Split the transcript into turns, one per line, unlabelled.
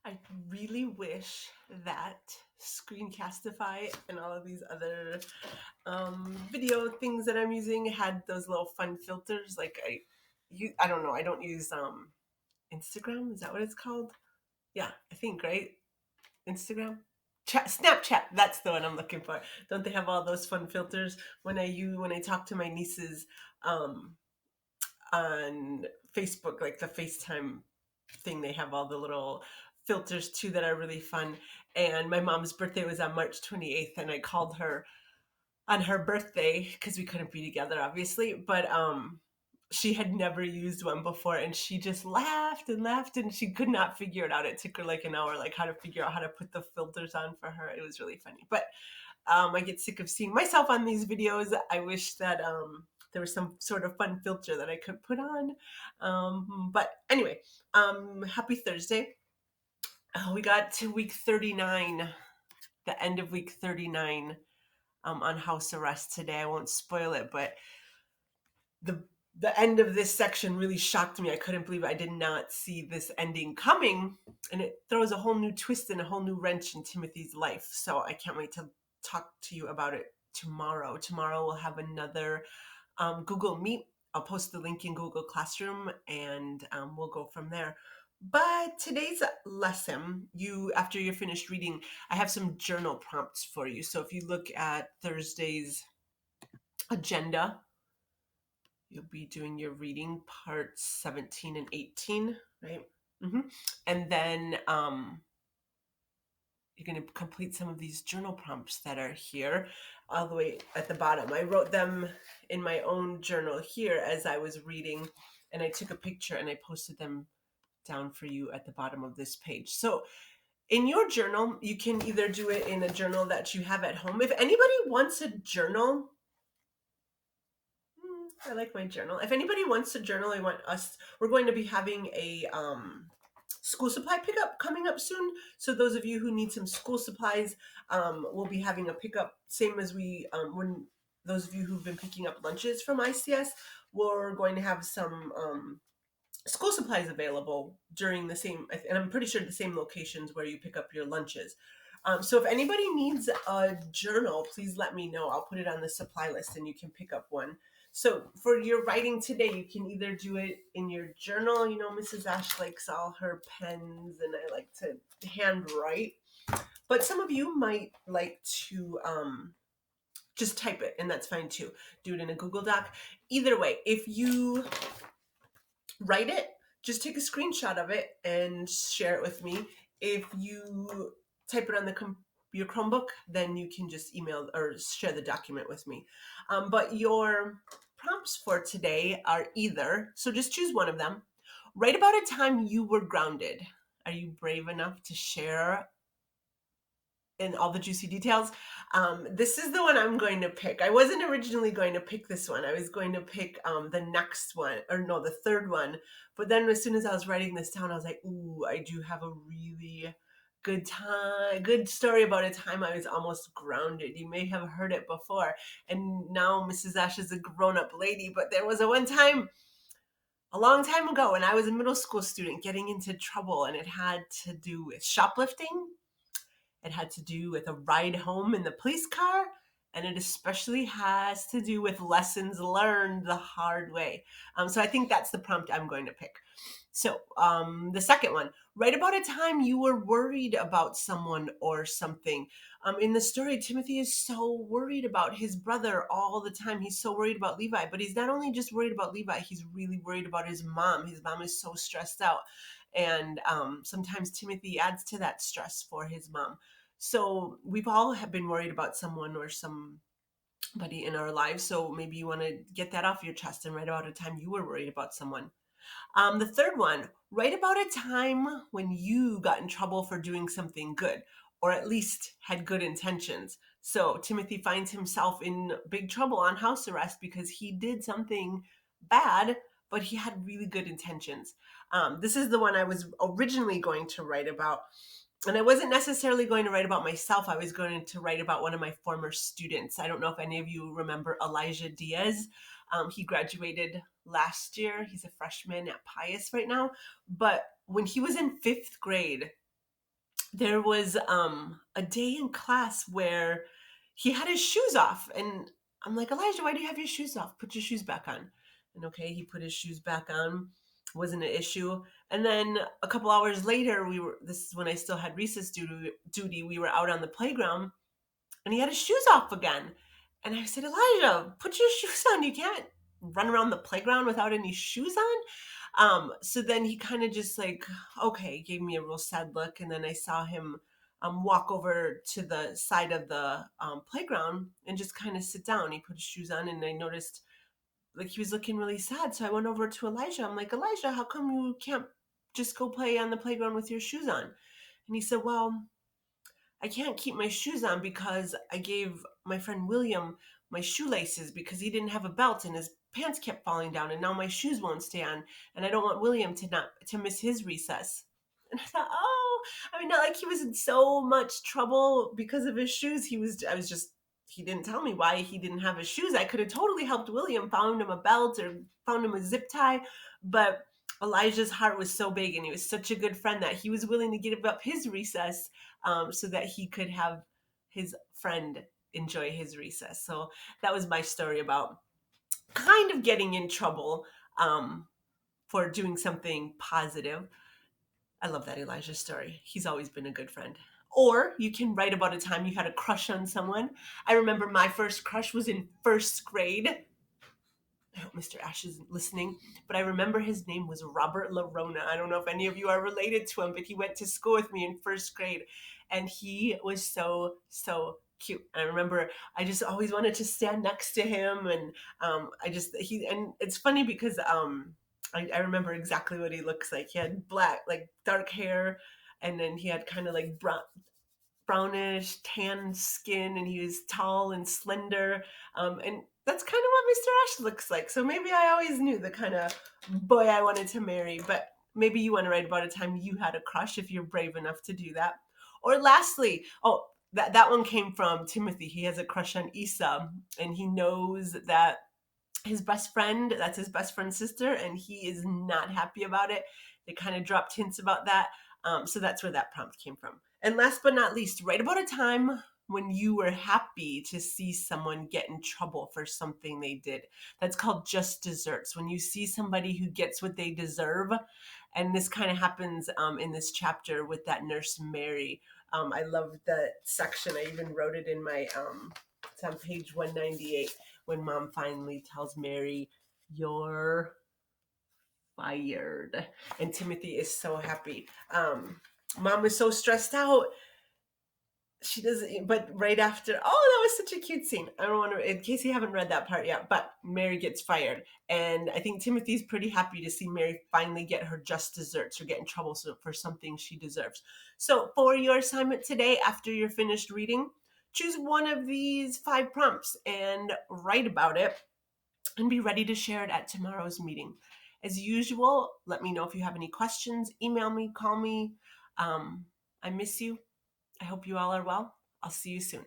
I really wish that Screencastify and all of these other video things that I'm using had those little fun filters. I don't know. I don't use Instagram. Is that what it's called? Yeah, I think, right? Instagram. Snapchat. That's the one I'm looking for. Don't they have all those fun filters when I talk to my nieces um, on Facebook, like the FaceTime thing? They have all the little filters too that are really fun. And my mom's birthday was on March 28th, and I called her on her birthday because we couldn't be together, obviously. But she had never used one before, and she just laughed and laughed, and she could not figure it out. It took her like an hour, like how to figure out how to put the filters on for her. It was really funny. But I get sick of seeing myself on these videos. I wish that there was some sort of fun filter that I could put on. But anyway, happy Thursday. We got to week 39, the end of week 39 on house arrest today. I won't spoil it, but the the end of this section really shocked me. I couldn't believe I did not see this ending coming, and it throws a whole new twist and a whole new wrench in Timothy's life. So I can't wait to talk to you about it tomorrow. Tomorrow we'll have another Google Meet. I'll post the link in Google Classroom, and we'll go from there. But today's lesson, after you're finished reading, I have some journal prompts for you. So if you look at Thursday's agenda, you'll be doing your reading parts 17 and 18, right? And then you're going to complete some of these journal prompts that are here all the way at the bottom. I wrote them in my own journal here as I was reading, and I took a picture and I posted them down for you at the bottom of this page. So in your journal, you can either do it in a journal that you have at home. If anybody wants a journal, I like my journal. If anybody wants to journal, we're going to be having a school supply pickup coming up soon. So those of you who need some school supplies, we'll be having a pickup, same as when those of you who've been picking up lunches from ICS, we're going to have some school supplies available during and I'm pretty sure the same locations where you pick up your lunches. So if anybody needs a journal, please let me know. I'll put it on the supply list and you can pick up one. So for your writing today, you can either do it in your journal. You know, Mrs. Ash likes all her pens, and I like to handwrite. But some of you might like to just type it, and that's fine too. Do it in a Google Doc. Either way, if you write it, just take a screenshot of it and share it with me. If you type it on your Chromebook, then you can just email or share the document with me. But your prompts for today are so just choose one of them. Write about a time you were grounded. Are you brave enough to share in all the juicy details? This is the one I'm going to pick. I wasn't originally going to pick this one. I was going to pick the next one, or no, the third one. But then as soon as I was writing this down, I was like, ooh, I do have a really good story about a time I was almost grounded. You may have heard it before. And now Mrs. Ash is a grown-up lady, but there was one time a long time ago when I was a middle school student getting into trouble, and it had to do with shoplifting. It had to do with a ride home in the police car, and it especially has to do with lessons learned the hard way. So I think that's the prompt I'm going to pick. So the second one, write about a time you were worried about someone or something. In the story, Timothy is so worried about his brother all the time. He's so worried about Levi, but he's not only just worried about Levi, he's really worried about his mom. His mom is so stressed out. And sometimes Timothy adds to that stress for his mom. So we've all have been worried about someone or somebody in our lives. So maybe you want to get that off your chest and write about a time you were worried about someone. The third one, write about a time when you got in trouble for doing something good, or at least had good intentions. So Timothy finds himself in big trouble on house arrest because he did something bad, but he had really good intentions. This is the one I was originally going to write about. And I wasn't necessarily going to write about myself. I was going to write about one of my former students. I don't know if any of you remember Elijah Diaz. He graduated last year. He's a freshman at Pius right now. But when he was in 5th grade, there was a day in class where he had his shoes off, and I'm like, Elijah, why do you have your shoes off? Put your shoes back on. And okay, he put his shoes back on. Wasn't an issue. And then a couple hours later, this is when I still had recess duty. We were out on the playground, and he had his shoes off again. And I said, Elijah, put your shoes on. You can't run around the playground without any shoes on. So then he kind of just like, okay, gave me a real sad look. And then I saw him walk over to the side of the playground and just kind of sit down. He put his shoes on, and I noticed like he was looking really sad. So I went over to Elijah. I'm like, Elijah, how come you can't just go play on the playground with your shoes on? And he said, well, I can't keep my shoes on because I gave my friend William my shoelaces because he didn't have a belt and his pants kept falling down, and now my shoes won't stay on, and I don't want William to miss his recess. And I thought, oh, I mean, not like he was in so much trouble because of his shoes. I was just, he didn't tell me why he didn't have his shoes. I could have totally helped William, found him a belt or found him a zip tie, but Elijah's heart was so big and he was such a good friend that he was willing to give up his recess so that he could have his friend enjoy his recess. So that was my story about kind of getting in trouble for doing something positive. I love that Elijah story. He's always been a good friend. Or you can write about a time you had a crush on someone. I remember my first crush was in first grade. I hope Mr. Ash is listening, but I remember his name was Robert Larona. I don't know if any of you are related to him, but he went to school with me in first grade, and he was so, so cute. I remember I just always wanted to stand next to him, and and it's funny because I remember exactly what he looks like. He had black, like dark hair, and then he had kind of like brownish tan skin, and he was tall and slender, and that's kind of what Mr. Ash looks like. So maybe I always knew the kind of boy I wanted to marry. But maybe you want to write about a time you had a crush if you're brave enough to do that. Or lastly, oh, that one came from Timothy. He has a crush on Isa, and he knows that that's his best friend's sister, and he is not happy about it. They kind of dropped hints about that. So that's where that prompt came from. And last but not least, write about a time when you were happy to see someone get in trouble for something they did. That's called just desserts. When you see somebody who gets what they deserve, and this kind of happens in this chapter with that nurse Mary. I love the section. I even wrote it in my. It's on page 198 when Mom finally tells Mary, "You're fired," and Timothy is so happy. Mom was so stressed out. She doesn't, but right after, oh, that was such a cute scene. I don't want to, in case you haven't read that part yet, but Mary gets fired. And I think Timothy's pretty happy to see Mary finally get her just desserts or get in trouble for something she deserves. So for your assignment today, after you're finished reading, choose one of these 5 prompts and write about it and be ready to share it at tomorrow's meeting. As usual, let me know if you have any questions. Email me, call me. I miss you. I hope you all are well. I'll see you soon.